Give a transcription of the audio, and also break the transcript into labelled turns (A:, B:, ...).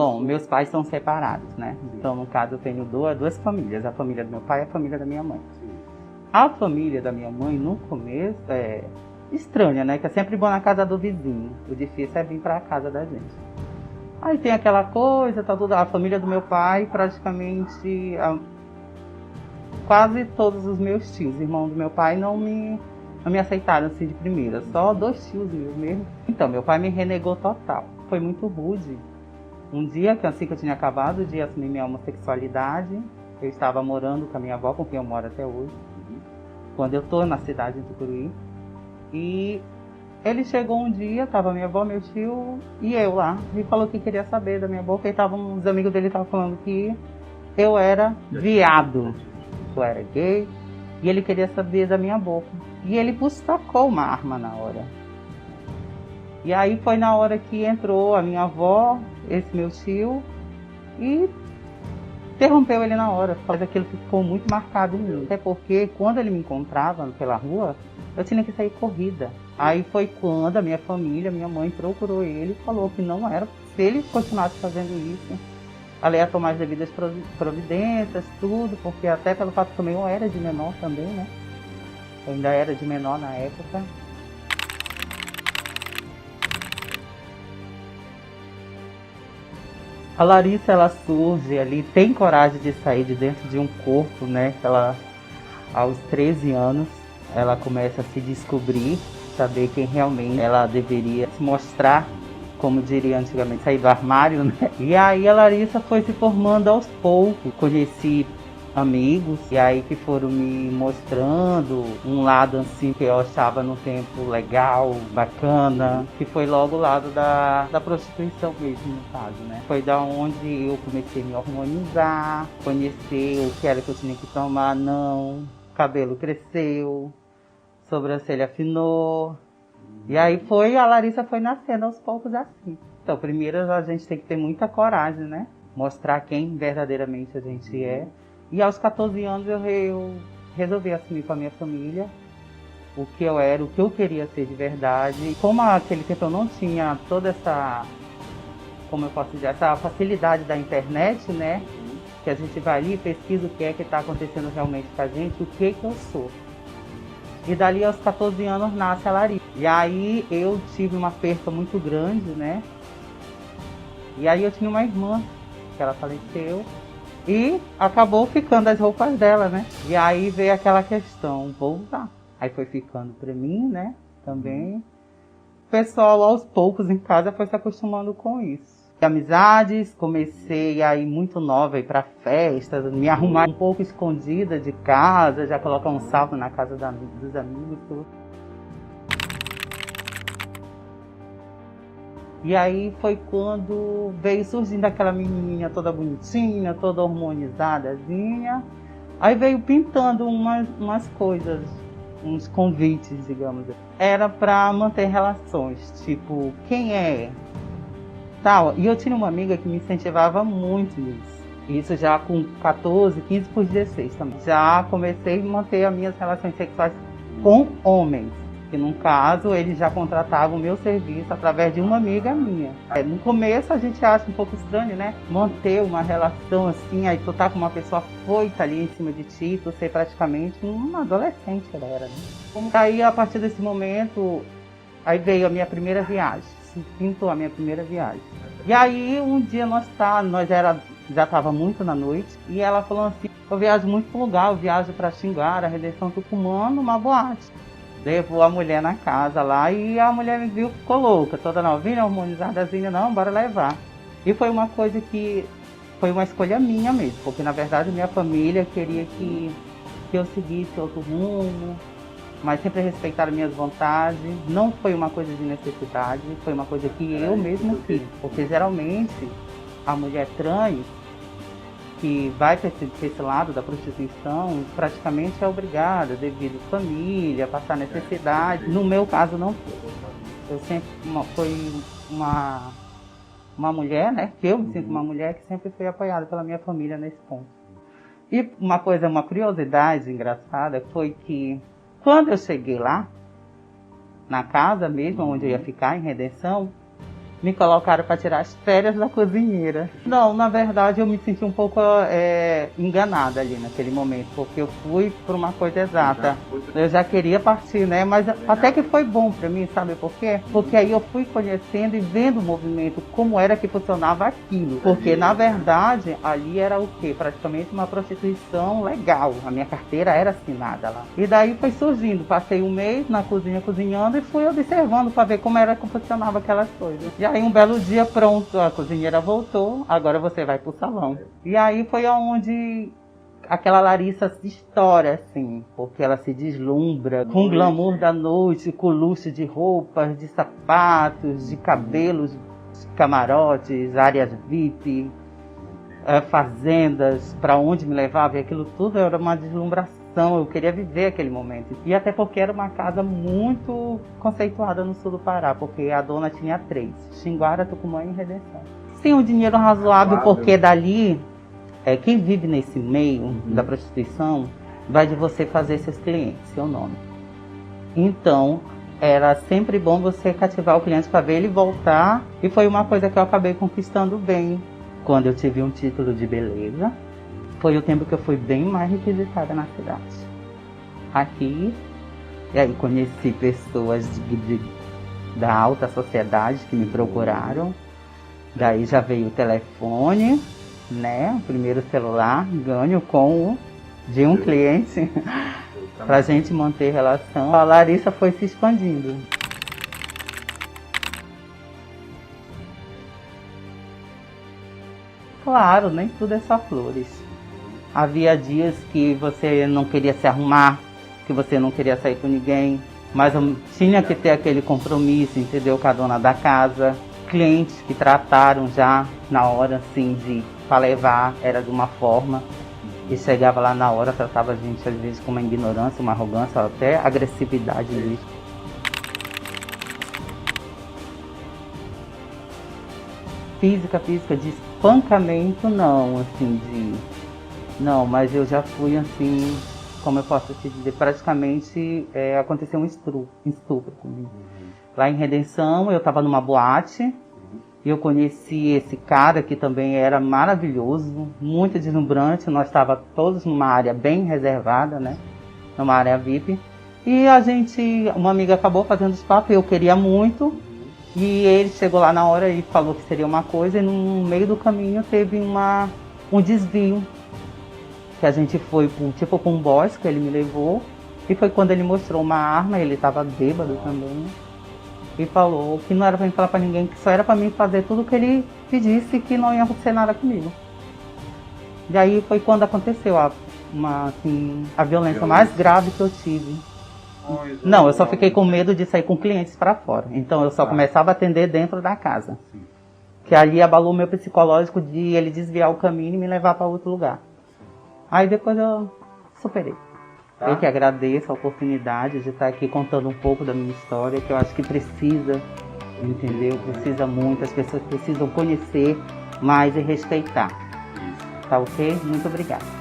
A: Bom, meus pais são separados, né? Então, no caso, eu tenho duas famílias. A família do meu pai e a família da minha mãe. A família da minha mãe, no começo, é estranha, né? Que é sempre bom na casa do vizinho. O difícil é vir pra casa da gente. Aí tem aquela coisa, tá tudo. A família do meu pai, praticamente, quase todos os meus tios, irmãos do meu pai, não me aceitaram assim de primeira. Só 2 tios meus mesmo. Então, meu pai me renegou total. Foi muito rude. Um dia, assim que eu tinha acabado de assumir minha homossexualidade, eu estava morando com a minha avó, com quem eu moro até hoje, quando eu tô na cidade de Tucuruí. E ele chegou um dia, tava minha avó, meu tio e eu lá, e falou que queria saber da minha boca, e uns amigos dele estavam falando que eu era viado, eu era gay, e ele queria saber da minha boca. E ele tacou uma arma na hora. E aí foi na hora que entrou a minha avó, esse meu tio, e interrompeu ele na hora. Mas aquilo ficou muito marcado em mim. Até porque quando ele me encontrava pela rua, eu tinha que sair corrida. Aí foi quando a minha família, minha mãe, procurou ele e falou que não era. Se ele continuasse fazendo isso, ela ia tomar as devidas providências, tudo, porque até pelo fato que também eu era de menor também, né? Eu ainda era de menor na época. A Larissa, ela surge ali, tem coragem de sair de dentro de um corpo, né? Ela, aos 13 anos, ela começa a se descobrir, saber quem realmente ela deveria se mostrar, como diria antigamente, sair do armário, né? E aí a Larissa foi se formando aos poucos. Conheci amigos, e aí que foram me mostrando um lado assim que eu achava no tempo legal, bacana, que foi logo o lado da prostituição mesmo, no caso, né? Foi da onde eu comecei a me hormonizar, conhecer o que era que eu tinha que tomar, não, cabelo cresceu, sobrancelha afinou, e aí a Larissa foi nascendo aos poucos assim. Então, primeiro a gente tem que ter muita coragem, né? Mostrar quem verdadeiramente a gente é. E aos 14 anos eu resolvi assumir com a minha família o que eu era, o que eu queria ser de verdade. E como naquele tempo eu não tinha toda essa, como eu posso dizer, essa facilidade da internet, né? Que a gente vai ali e pesquisa o que é que está acontecendo realmente com a gente, o que eu sou. E dali aos 14 anos nasce a Larissa. E aí eu tive uma perca muito grande, né? E aí eu tinha uma irmã, que ela faleceu. E acabou ficando as roupas dela, né? E aí veio aquela questão, vou usar. Aí foi ficando pra mim, né? Também. O pessoal, aos poucos, em casa, foi se acostumando com isso. E amizades, comecei a ir muito nova, ir pra festas, me arrumar um pouco escondida de casa, já colocar um salto na casa dos amigos, tudo. E aí foi quando veio surgindo aquela menininha toda bonitinha, toda hormonizadazinha. Aí veio pintando umas coisas, uns convites, digamos. Era para manter relações, tipo, quem é? Tal. E eu tinha uma amiga que me incentivava muito nisso. Isso já com 14, 15 por 16 também. Já comecei a manter as minhas relações sexuais com homens. Que no caso, eles já contratavam o meu serviço através de uma amiga minha. No começo a gente acha um pouco estranho, né? Manter uma relação assim, aí tu tá com uma pessoa foita ali em cima de ti, tu ser praticamente uma adolescente, ela era, né? Aí a partir desse momento, aí veio a minha primeira viagem, se pintou a minha primeira viagem. E aí um dia já estava muito na noite, e ela falou assim, eu viajo muito pro lugar, eu viajo pra Xinguara, Redenção Tucumã, numa boate. Levou a mulher na casa lá e a mulher me viu, ficou louca, toda novinha, hormonizadazinha, não, bora levar. E foi uma coisa que foi uma escolha minha mesmo, porque na verdade minha família queria que eu seguisse outro rumo, mas sempre respeitaram minhas vontades. Não foi uma coisa de necessidade, foi uma coisa que eu mesmo fiz, porque geralmente a mulher trans que vai para esse lado da prostituição, praticamente é obrigada, devido à família, passar necessidade. No meu caso, não foi. Eu sempre fui uma mulher, né? Que eu me sinto uma mulher que sempre foi apoiada pela minha família nesse ponto. E uma curiosidade engraçada foi que quando eu cheguei lá, na casa mesmo, onde eu ia ficar, em Redenção, me colocaram para tirar as férias da cozinheira. Não, na verdade eu me senti um pouco enganada ali naquele momento, porque eu fui por uma coisa exata. Eu já queria partir, né? Mas até que foi bom para mim, sabe por quê? Porque aí eu fui conhecendo e vendo o movimento, como era que funcionava aquilo. Porque na verdade ali era o quê? Praticamente uma prostituição legal. A minha carteira era assinada lá. E daí foi surgindo. Passei um mês na cozinha cozinhando e fui observando para ver como era que funcionava aquelas coisas. E aí um belo dia, pronto, a cozinheira voltou, agora você vai pro salão. E aí foi onde aquela Larissa se estoura, assim, porque ela se deslumbra com o glamour da noite, com o luxo de roupas, de sapatos, de cabelos, de camarotes, áreas VIP, fazendas, para onde me levava, e aquilo tudo era uma deslumbração. Eu queria viver aquele momento. E até porque era uma casa muito conceituada no sul do Pará, porque a dona tinha 3, Xinguara, Tucumã e Redenção. Sim, um dinheiro razoável, porque dali, quem vive nesse meio da prostituição, vai de você fazer seus clientes, seu nome. Então, era sempre bom você cativar o cliente para ver ele voltar, e foi uma coisa que eu acabei conquistando bem. Quando eu tive um título de beleza, foi o tempo que eu fui bem mais requisitada na cidade. Aqui, e aí conheci pessoas da alta sociedade que me procuraram. Daí já veio o telefone, né? O primeiro celular, ganho de um cliente, pra gente manter relação. A Larissa foi se expandindo. Claro, nem tudo é só flores. Havia dias que você não queria se arrumar, que você não queria sair com ninguém, mas eu tinha que ter aquele compromisso, entendeu? Com a dona da casa. Clientes que trataram já na hora, assim, para levar, era de uma forma. E chegava lá na hora, tratava a gente às vezes com uma ignorância, uma arrogância, até agressividade mesmo. Física, de espancamento não, assim, não, mas eu já fui assim, como eu posso te dizer, praticamente aconteceu um estupro comigo. Lá em Redenção, eu estava numa boate e eu conheci esse cara que também era maravilhoso, muito deslumbrante. Nós estávamos todos numa área bem reservada, né? Numa área VIP. E uma amiga acabou fazendo os papos, eu queria muito. E ele chegou lá na hora e falou que seria uma coisa, e no meio do caminho teve um desvio. Que a gente foi para um bosque, ele me levou. E foi quando ele mostrou uma arma, ele estava bêbado também. E falou que não era para mim falar para ninguém, que só era para mim fazer tudo o que ele pedisse, que não ia acontecer nada comigo. E aí foi quando aconteceu a violência mais grave que eu tive. Não, eu só fiquei com medo de sair com clientes para fora. Então eu só começava a atender dentro da casa. Que ali abalou o meu psicológico de ele desviar o caminho e me levar para outro lugar. Aí depois eu superei. Eu que agradeço a oportunidade de estar aqui contando um pouco da minha história, que eu acho que precisa, entendeu? Precisa muito, as pessoas precisam conhecer mais e respeitar. Tá ok? Muito obrigada.